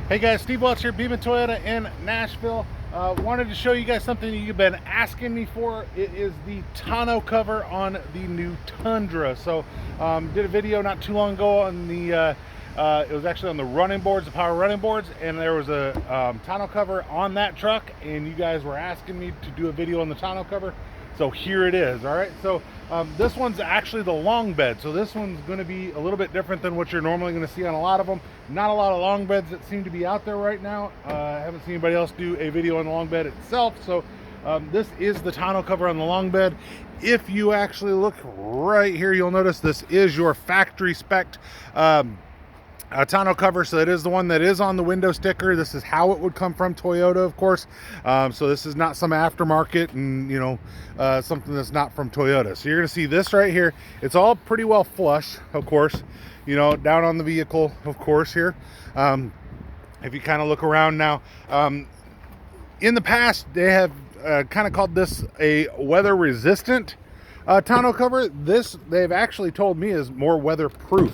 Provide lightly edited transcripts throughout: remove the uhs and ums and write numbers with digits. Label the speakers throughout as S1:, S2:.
S1: Hey guys, Steve Watts here, Beeman Toyota in Nashville. Wanted to show you guys something you've been asking me for. It is the tonneau cover on the new Tundra. So did a video not too long ago on the, it was actually on the running boards, the power running boards, and there was a tonneau cover on that truck, and you guys were asking me to do a video on the tonneau cover. So here it is. All right, so this one's actually the long bed, so this one's going to be a little bit different than what you're normally going to see on a lot of them. Not a lot of long beds that seem to be out there right now. I haven't seen anybody else do a video on the long bed itself, so this is the tonneau cover on the long bed. If you actually look right here, you'll notice this is your factory spec tonneau cover, so it is the one that is on the window sticker. This is how it would come from Toyota, of course. So this is not some aftermarket and something that's not from Toyota. So you're going to see this right here. It's all pretty well flush, of course, down on the vehicle, of course, here. If you kind of look around now, in the past they have kind of called this a weather resistant tonneau cover. This, they've actually told me, is more weatherproof.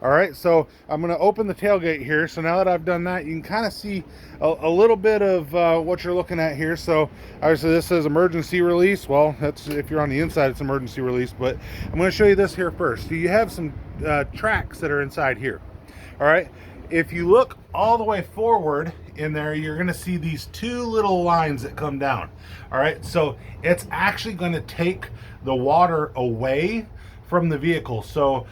S1: All right, so I'm going to open the tailgate here. So now that I've done that, you can kind of see a little bit of what you're looking at here. So obviously this says emergency release. Well, that's if you're on the inside, it's emergency release, but I'm going to show you this here first. So you have some tracks that are inside here. All right, if you look all the way forward in there, you're going to see these two little lines that come down. All right, so it's actually going to take the water away from the vehicle, so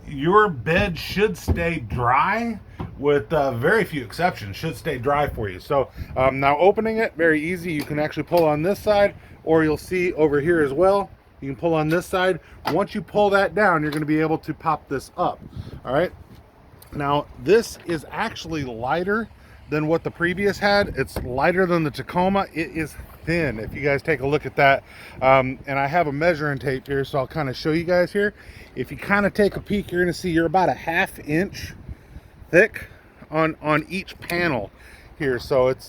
S1: your bed should stay dry, with very few exceptions, should stay dry for you. So now opening it, very easy. You can actually pull on this side, or you'll see over here as well, you can pull on this side. Once you pull that down, you're going to be able to pop this up. All right, now this is actually lighter than what the previous had. It's lighter than the Tacoma. It is thin, if you guys take a look at that. And I have a measuring tape here, so I'll kind of show you guys here. If you kind of take a peek, you're going to see you're about a ½ inch thick on each panel here. So it's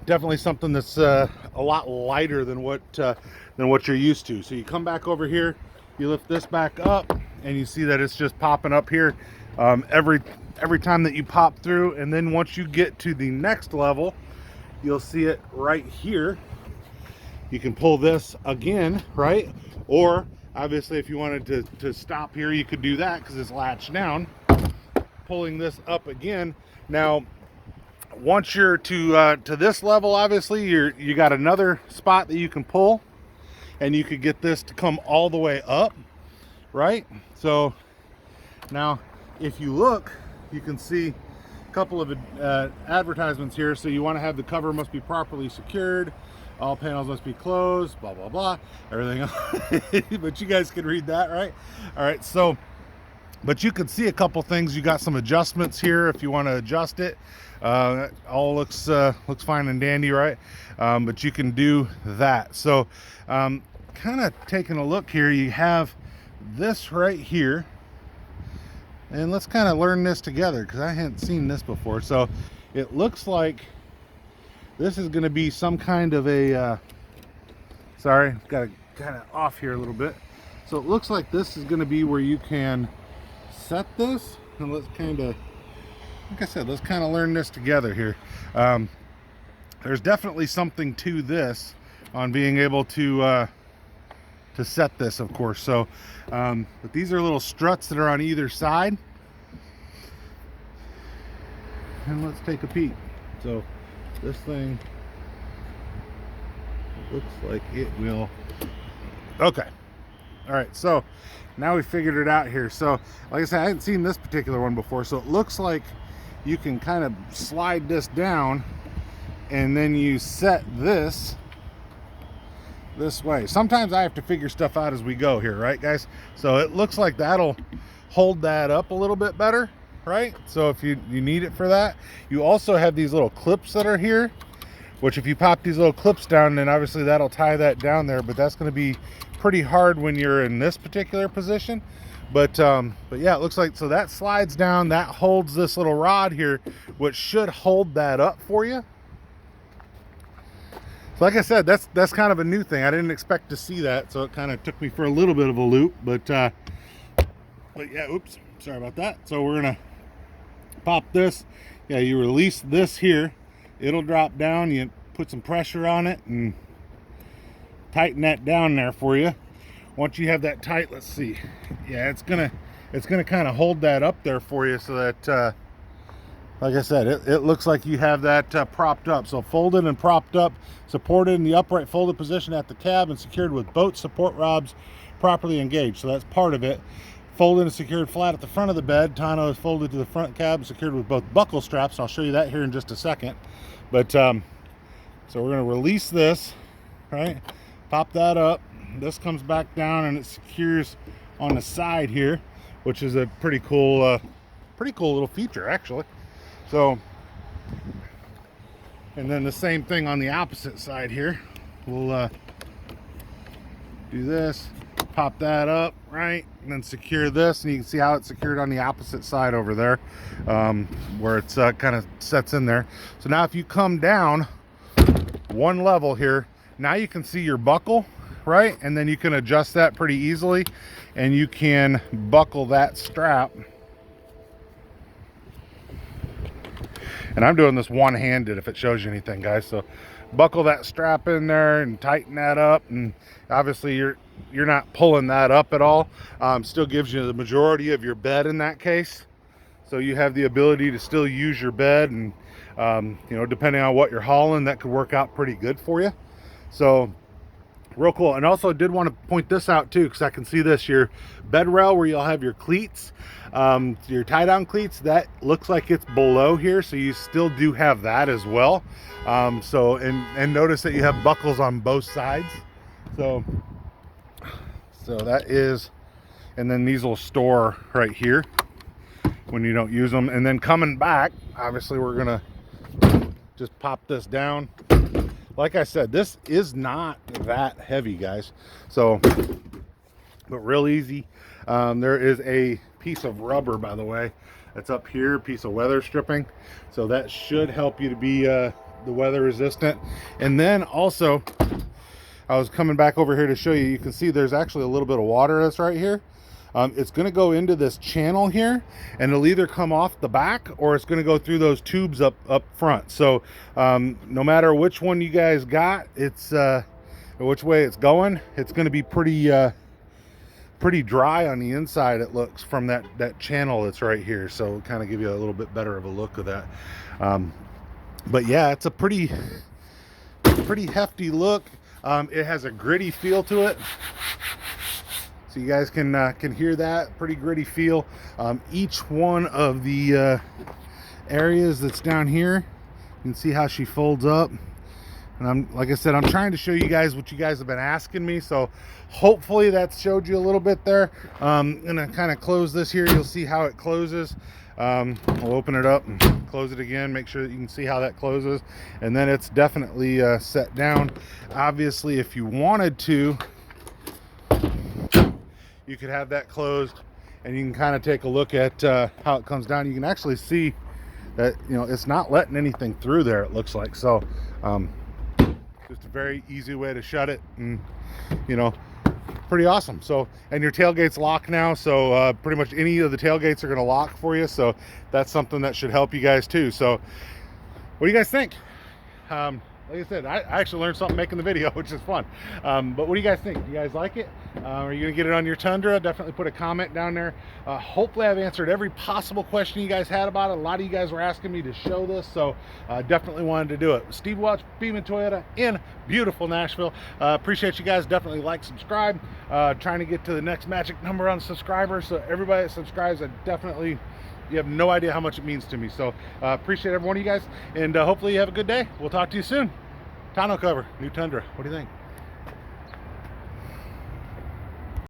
S1: definitely something that's a lot lighter than what you're used to. So you come back over here, you lift this back up, and you see that it's just popping up here every time that you pop through. And then once you get to the next level, you'll see it right here. You can pull this again, right? Or obviously if you wanted to stop here, you could do that because it's latched down. Pulling this up again. Now once you're to this level, obviously you got another spot that you can pull, and you could get this to come all the way up, right? So now if you look, you can see a couple of advertisements here. So you want to have the cover must be properly secured, all panels must be closed, blah blah blah, everything else. But you guys can read that, right? All right, so but you can see a couple things. You got some adjustments here if you want to adjust it. All looks fine and dandy, right? But you can do that. So kind of taking a look here, you have this right here, and let's kind of learn this together because I hadn't seen this before. So it looks like this is going to be some kind of a sorry, got to kind of off here a little bit. So it looks like this is going to be where you can set this, and let's kind of, like I said, let's kind of learn this together here. There's definitely something to this on being able to set this, of course. So but these are little struts that are on either side, and let's take a peek. So this thing looks like it will, okay. All right, so now we figured it out here. So like I said, I hadn't seen this particular one before. So it looks like you can kind of slide this down, and then you set this way. Sometimes I have to figure stuff out as we go here, right guys? So it looks like that'll hold that up a little bit better, right? So if you need it for that. You also have these little clips that are here, which if you pop these little clips down, then obviously that'll tie that down there, but that's going to be pretty hard when you're in this particular position. But yeah, it looks like, so that slides down, that holds this little rod here, which should hold that up for you. So like I said, that's kind of a new thing. I didn't expect to see that, so it kind of took me for a little bit of a loop. But yeah, oops, sorry about that. So we're gonna pop this, yeah, you release this here, it'll drop down, you put some pressure on it and tighten that down there for you. Once you have that tight, let's see, yeah, it's gonna kind of hold that up there for you so that like I said, it looks like you have that propped up. So folded and propped up, supported in the upright folded position at the cab and secured with boat support rods properly engaged. So that's part of it. Folded and secured flat at the front of the bed. Tonneau is folded to the front cab and secured with both buckle straps. I'll show you that here in just a second. But so we're going to release this, right? Pop that up. This comes back down and it secures on the side here, which is a pretty cool little feature actually. So, and then the same thing on the opposite side here. We'll do this, pop that up, right, and then secure this, and you can see how it's secured on the opposite side over there, where it's kind of sets in there. So now if you come down one level here, now you can see your buckle, right, and then you can adjust that pretty easily, and you can buckle that strap. And I'm doing this one-handed if it shows you anything, guys. So buckle that strap in there and tighten that up, and obviously you're not pulling that up at all. Still gives you the majority of your bed in that case, so you have the ability to still use your bed, and you know, depending on what you're hauling, that could work out pretty good for you. So real cool. And also did want to point this out too, because I can see this, your bed rail where you'll have your cleats, your tie down cleats, that looks like it's below here, so you still do have that as well. So and notice that you have buckles on both sides, so that is, and then these will store right here when you don't use them. And then coming back, obviously we're gonna just pop this down. Like I said, this is not that heavy, guys, so, but real easy. There is a piece of rubber, by the way, that's up here, piece of weather stripping, so that should help you to be the weather resistant. And then also, I was coming back over here to show you, you can see there's actually a little bit of water that's right here. It's going to go into this channel here, and it'll either come off the back or it's going to go through those tubes up front. So no matter which one you guys got, it's which way it's going, it's going to be pretty dry on the inside, it looks, from that channel that's right here. So kind of give you a little bit better of a look of that. But yeah, it's a pretty hefty look. It has a gritty feel to it. So you guys can hear that pretty gritty feel. Each one of the areas that's down here, you can see how she folds up. And like I said, I'm trying to show you guys what you guys have been asking me. So hopefully that showed you a little bit there. I'm gonna kind of close this here. You'll see how it closes. We'll open it up and close it again. Make sure that you can see how that closes. And then it's definitely set down. Obviously, if you wanted to, you could have that closed, and you can kind of take a look at how it comes down. You can actually see that, you know, it's not letting anything through there, it looks like. So just a very easy way to shut it, and you know, pretty awesome. So, and your tailgate's locked now, so pretty much any of the tailgates are going to lock for you, so that's something that should help you guys too. So what do you guys think? Like I said, I actually learned something making the video, which is fun. But what do you guys think? Do you guys like it? Are you gonna get it on your Tundra? Definitely put a comment down there. Hopefully I've answered every possible question you guys had about it. A lot of you guys were asking me to show this, so definitely wanted to do it. Steve Welch, Beeman Toyota in beautiful Nashville. Appreciate you guys. Definitely like, subscribe. Trying to get to the next magic number on subscribers, so everybody that subscribes, you have no idea how much it means to me. So appreciate every one of you guys, and hopefully you have a good day. We'll talk to you soon. Tonneau cover, new Tundra. What do you think?